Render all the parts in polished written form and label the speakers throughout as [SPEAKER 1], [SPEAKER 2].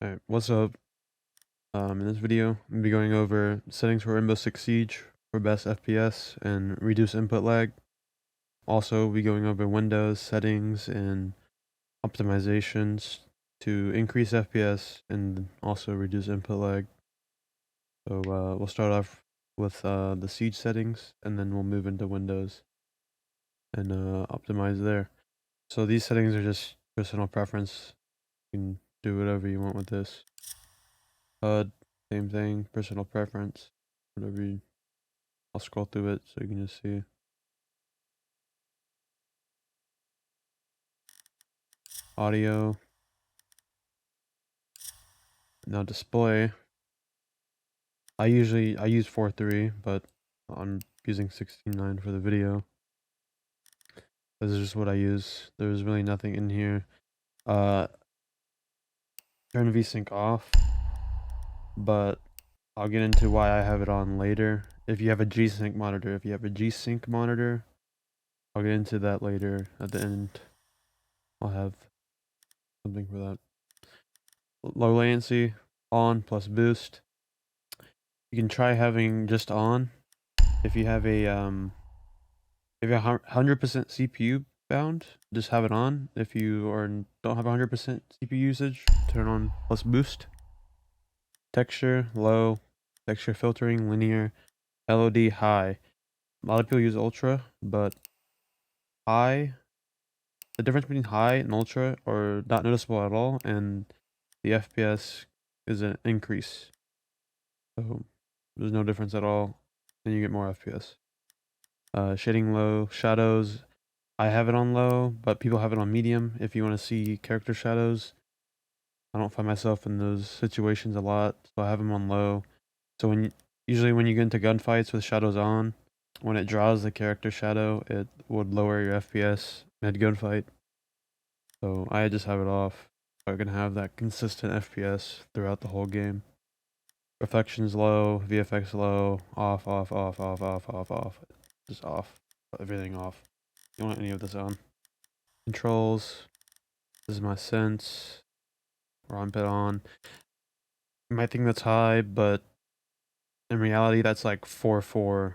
[SPEAKER 1] Alright, what's up? In this video, I'm gonna be going over settings for Rainbow Six Siege for best FPS and reduce input lag. Also, we'll be going over Windows settings and optimizations to increase FPS and also reduce input lag. So we'll start off with the Siege settings, and then we'll move into Windows and optimize there. So these settings are just personal preference. You can do whatever you want with this. HUD, same thing, personal preference, whatever you, I'll scroll through it so you can just see. Audio. Now display. I use 4.3, but I'm using 16.9 for the video. This is just what I use. There's really nothing in here. Turn VSync off, but I'll get into why I have it on later. If you have a G-Sync monitor, I'll get into that later at the end. I'll have something for that. Low latency, on plus boost. You can try having just on. If you have a 100% CPU bound, just have it on. If you don't have 100% CPU usage, turn on plus boost. Texture low, texture filtering linear, LOD high. A lot of people use ultra, but high, the difference between high and ultra are not noticeable at all, and the FPS is an increase. So there's no difference at all, and you get more FPS. Shading low, shadows, I have it on low, but people have it on medium if you want to see character shadows. I don't find myself in those situations a lot, so I have them on low. So usually when you get into gunfights with shadows on, when it draws the character shadow, it would lower your FPS mid gunfight. So I just have it off, so I can have that consistent FPS throughout the whole game. Reflections low, VFX low, off, just off, everything off. You don't want any of this on. Controls, this is my sense, armpit on. You might think that's high, but in reality that's like 4.4,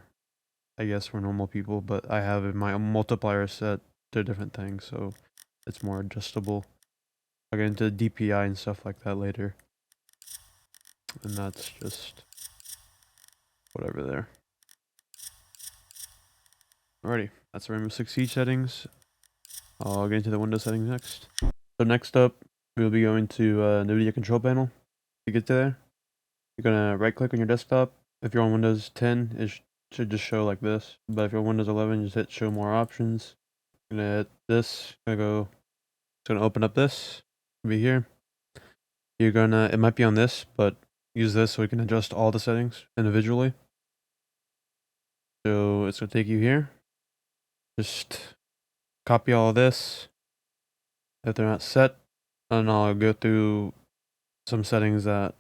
[SPEAKER 1] I guess, for normal people, but I have my multiplier set to different things, so it's more adjustable. I'll get into DPI and stuff like that later. And that's just whatever there. Alrighty, that's the Rainbow Six Siege settings. I'll get into the Windows settings next. So next up, we'll be going to the video control panel. To get there, you're gonna right click on your desktop. If you're on Windows 10, it should just show like this. But if you're on Windows 11, just hit show more options. I'm gonna hit this, it's gonna open up this, it'll be here. It might be on this, but use this so we can adjust all the settings individually. So it's gonna take you here. Just copy all of this if they're not set, and I'll go through some settings that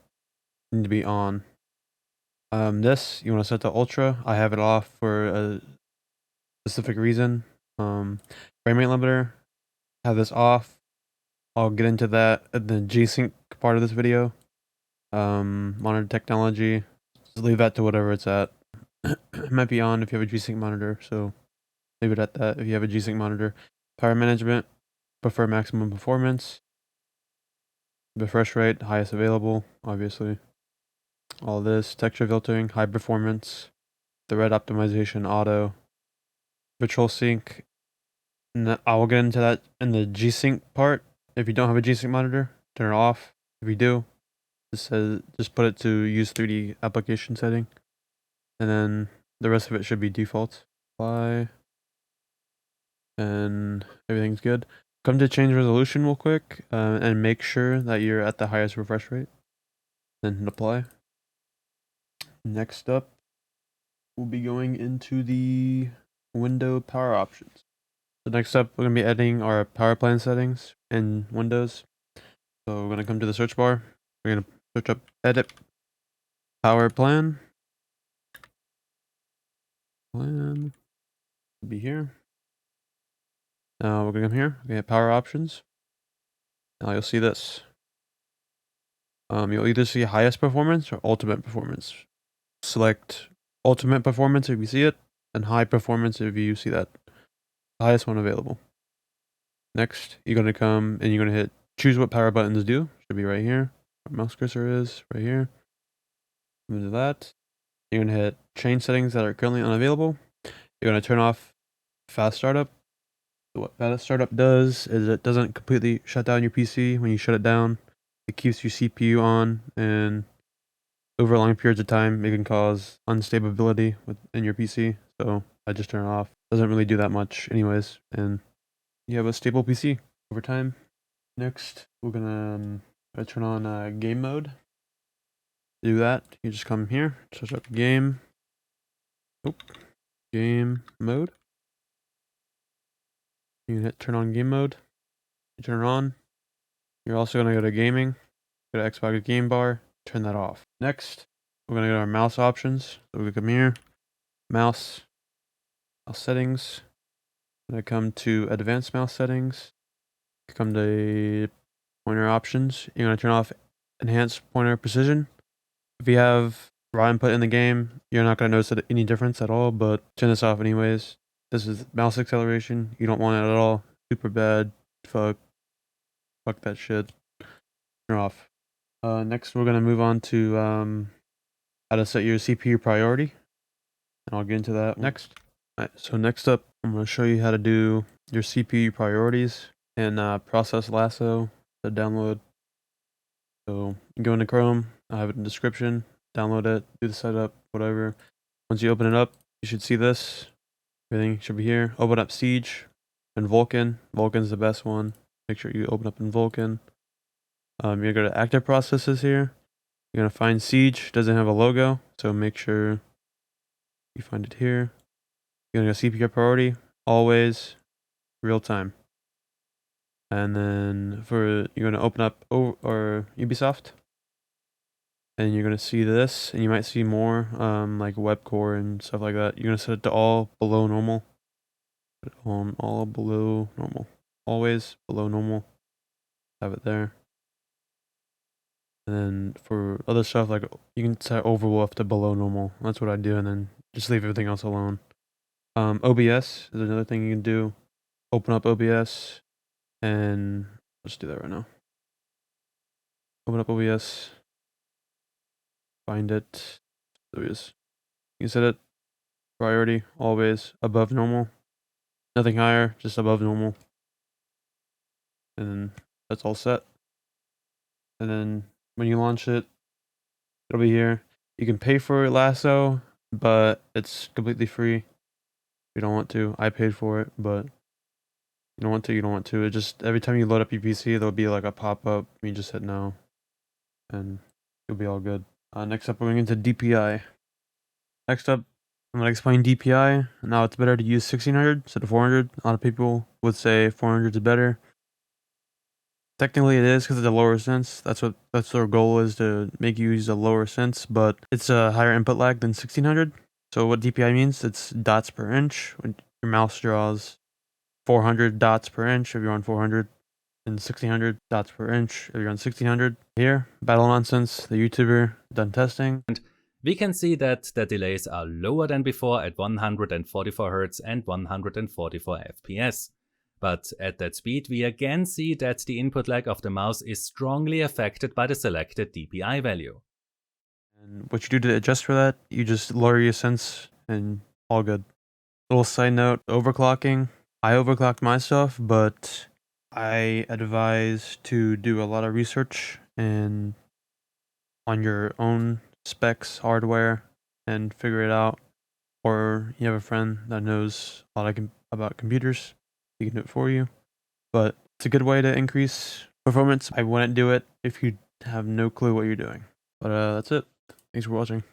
[SPEAKER 1] need to be on. This you want to set to ultra. I have it off for a specific reason. Frame rate limiter, have this off. I'll get into that at the G-Sync part of this video. Monitor technology, just leave that to whatever it's at. It might be on if you have a G-Sync monitor, so leave it at that if you have a G-Sync monitor. Power management, prefer maximum performance. Refresh rate, highest available, obviously. All this, texture filtering, high performance. The red optimization, auto. Virtual sync, I will get into that in the G-Sync part. If you don't have a G-Sync monitor, turn it off. If you do, just put it to use 3D application setting, and then the rest of it should be default. Apply, and everything's good. Come to change resolution real quick, and make sure that you're at the highest refresh rate. Then hit apply. Next up, we'll be going into the window power options. So next up, we're gonna be editing our power plan settings in Windows. So we're gonna come to the search bar. We're gonna search up edit power plan. Plan will be here. Now we're gonna come here. We have power options. Now you'll see this. You'll either see highest performance or ultimate performance. Select ultimate performance if you see it, and high performance if you see that. The highest one available. Next, you're going to come and you're going to hit choose what power buttons do. Should be right here. Where mouse cursor is, right here. Into that. You're going to hit change settings that are currently unavailable. You're going to turn off fast startup. So what fast startup does is it doesn't completely shut down your PC when you shut it down. It keeps your CPU on, and over long periods of time, it can cause unstability within your PC. So I just turn it off. Doesn't really do that much anyways, and you have a stable PC over time. Next, we're gonna turn on game mode. To do that, you just come here, search up game. Game mode. You can hit turn on game mode. You turn it on. You're also gonna go to gaming, go to Xbox game bar, turn that off. Next, we're gonna go to our mouse options. So we come here, mouse settings. I'm gonna come to advanced mouse settings. Come to pointer options. You're gonna turn off enhanced pointer precision. If you have raw input in the game, you're not gonna notice any difference at all, but turn this off anyways. This is mouse acceleration. You don't want it at all. Super bad. Fuck that shit. Turn off. Next, we're gonna move on to how to set your CPU priority, and I'll get into that next. Alright, so next up, I'm gonna show you how to do your CPU priorities and process lasso to download. So you go into Chrome. I have it in the description. Download it. Do the setup. Whatever. Once you open it up, you should see this. Everything should be here. Open up Siege and Vulkan. Vulkan's the best one. Make sure you open up in Vulkan. You're gonna go to active processes here. You're gonna find Siege. Doesn't have a logo, so make sure you find it here. You're gonna go CPU priority, always, real time. And then you're gonna open up or Ubisoft, and you're gonna see this, and you might see more like web core and stuff like that. You're gonna set it to all below normal. Put it on all below normal, always below normal. Have it there. And then for other stuff, like you can set overwolf to below normal. That's what I do, and then just leave everything else alone. OBS is another thing you can do. Open up OBS, and let's do that right now. Open up OBS. Find it. There it is. You can set it priority always above normal. Nothing higher, just above normal. And then that's all set. And then when you launch it, it'll be here. You can pay for Lasso, but it's completely free. If you don't want to. I paid for it, but you don't want to, you don't want to. It just every time you load up your PC, there'll be like a pop-up. You just hit no, and you'll be all good. Next up, we're going into DPI. Next up, I'm going to explain DPI. Now, it's better to use 1600 instead of 400. A lot of people would say 400 is better. Technically, it is because it's a lower sense. That's their goal is, to make you use a lower sense, but it's a higher input lag than 1600. So what DPI means, it's dots per inch. When your mouse draws 400 dots per inch if you're on 400, and 1600 dots per inch if you're on 1600. Here, Battle Nonsense, the YouTuber, done testing.
[SPEAKER 2] We can see that the delays are lower than before at 144 Hz and 144 FPS. But at that speed, we again see that the input lag of the mouse is strongly affected by the selected DPI value.
[SPEAKER 1] And what you do to adjust for that, you just lower your sense and all good. Little side note, overclocking. I overclocked my stuff, but I advise to do a lot of research and on your own specs, hardware, and figure it out. Or you have a friend that knows a lot about computers, he can do it for you. But it's a good way to increase performance. I wouldn't do it if you have no clue what you're doing. But that's it. Thanks for watching.